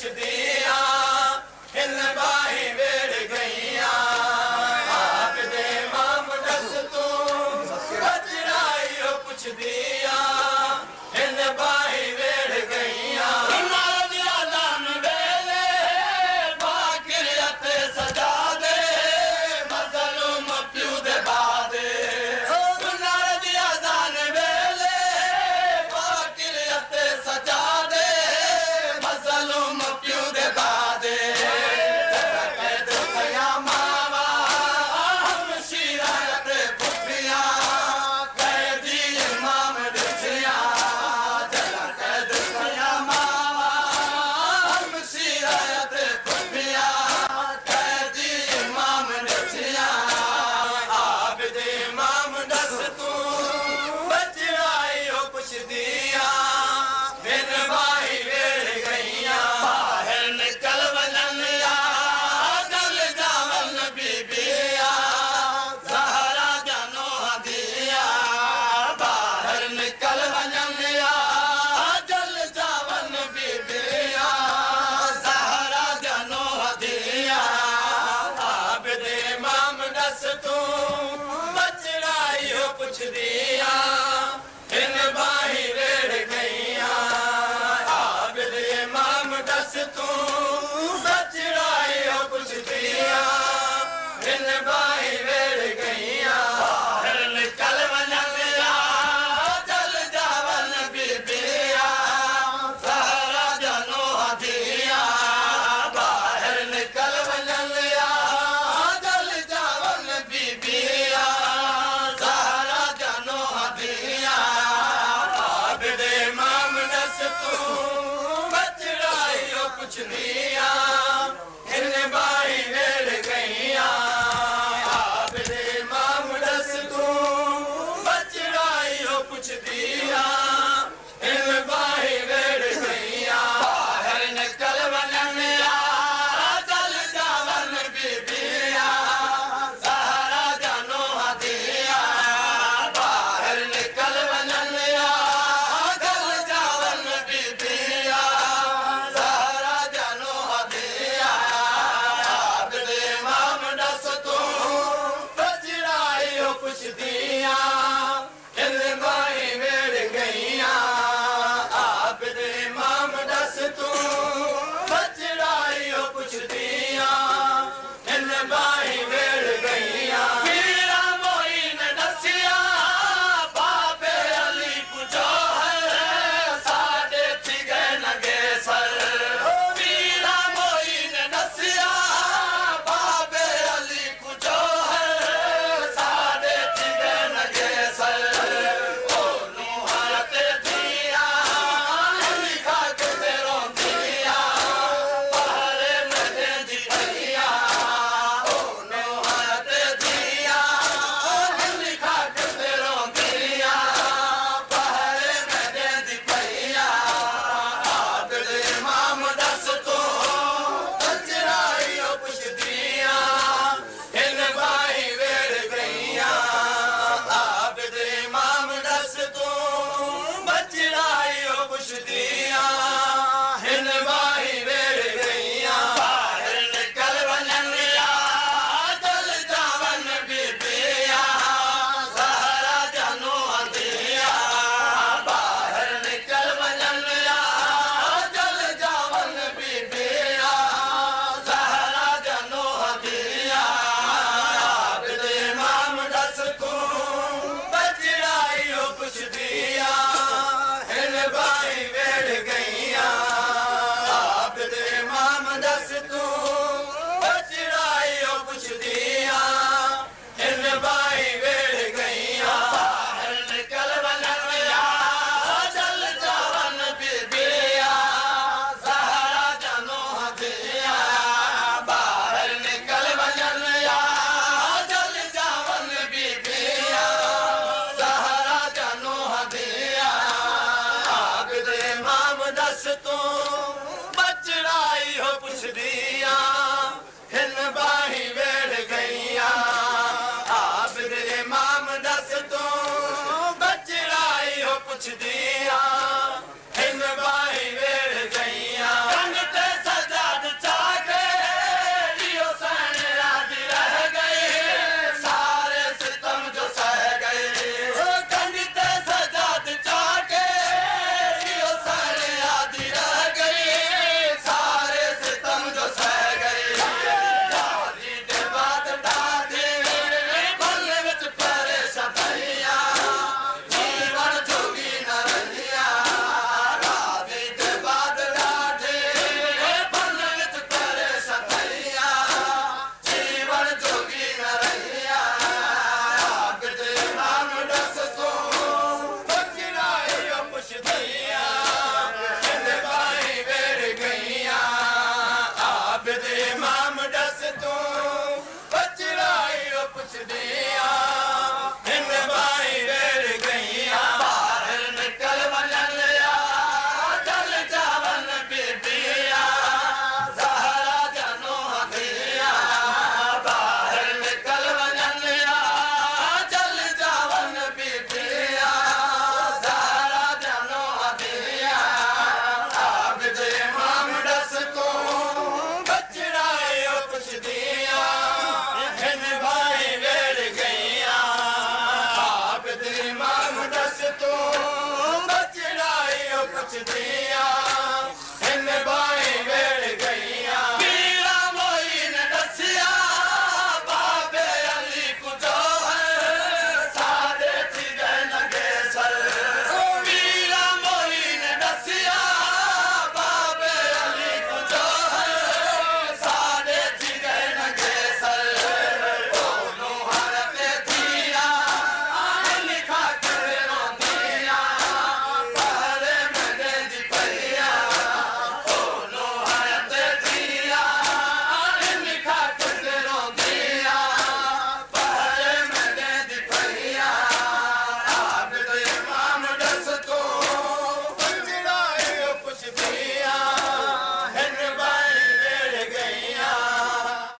पुछदियां हिन बाही वेड़ गईयां आबदे माम दस तू बचड़ाई पुछदियां हिन बाही वेड़ गईयां नाम वेले बाकिरियत सजा दे मजलूम प्यू दे बादे नाम वेले बाकिरियत सजा दे मजलूम प्यू दे बादे मावा हम शिरायत पुठियां कैदी इमाम दिखियां जला कैद खया मावा हम शिरायत पुठियां कैदी इमाम दिखियां आबदे इमाम दस तू बचड़ाई हो पुछदियां बिन बाही वेड़ गईयां बाहर निकल वञन या जल जावन बीबिया ज़हरा जानो हदिया बाहर निकल वञन या जल जावन बीबिया ज़हरा जानो हदिया आबदे इमाम दस तू बचड़ाई हो पुछदियां हिन बाही वेड़ गईयां आबदे इमाम दस तू बचड़ाई हो पुछदियां हिन बाही वेड़ गईयां बाहर निकल वञन या जल जावन बीबिया ज़हरा जानो हदिया बाहर निकल वञन या जल जावन बीबिया ज़हरा जानो हदिया आबदे इमाम दस तू बचड़ाई हो पुछदियां हिन बाही वेड़ गईयां आबदे इमाम दस तू बचड़ाई हो पुछदियां हिन बाही वेड़ गईयां बाहर निकल वञन या जल जावन बीबिया ज़हरा जानो हदिया बाहर निकल वञन या जल जावन बीबिया ज़हरा जानो हदिया आबदे इमाम दस तू बचड़ाई हो पुछदियां हिन बाही वेड़ गईयां आबदे इमाम दस तू बचड़ाई हो पुछदियां हिन बाही वेड़ गईयां पीरा मोईन दसिया बाबे अली पुछो है साडे थी गए नगे सर पीरा मोईन दसिया बाबे अली पुछो है साडे थी गए नगे सर ओ नुहारत दिया लिखा के तेरो दिया पहरे नगे दी भैया ओ नुहारत दिया लिखा के तेरो दिया पहरे नगे दी भैया आबदे इमाम दस तू बचड़ाई हो पुछदियां हिन बाही वेड़ गईयां आबदे इमाम दस तू बचड़ाई हो पुछदियां हिन बाही वेड़ गईयां बाहर निकल वञन या जल जावन बीबिया ज़हरा जानो हदिया बाहर निकल वञन या जल जावन बीबिया ज़हरा जानो हदिया आबदे इमाम दस तू बचड़ाई हो पुछदियां हिन बाही वेड़ गईयां आबदे इमाम दस तू बचड़ाई हो पुछदियां हिन बाही वेड़ गईयां बाहर निकल वञन या जल जावन बीबिया ज़हरा जानो हदिया बाहर निकल वञन या जल जावन बीबिया ज़हरा जानो हदिया आबदे इमाम दस तू बचड़ाई हो पुछदियां हिन बाही वेड़ गईयां आबदे इमाम दस तू बचड़ाई हो पुछदियां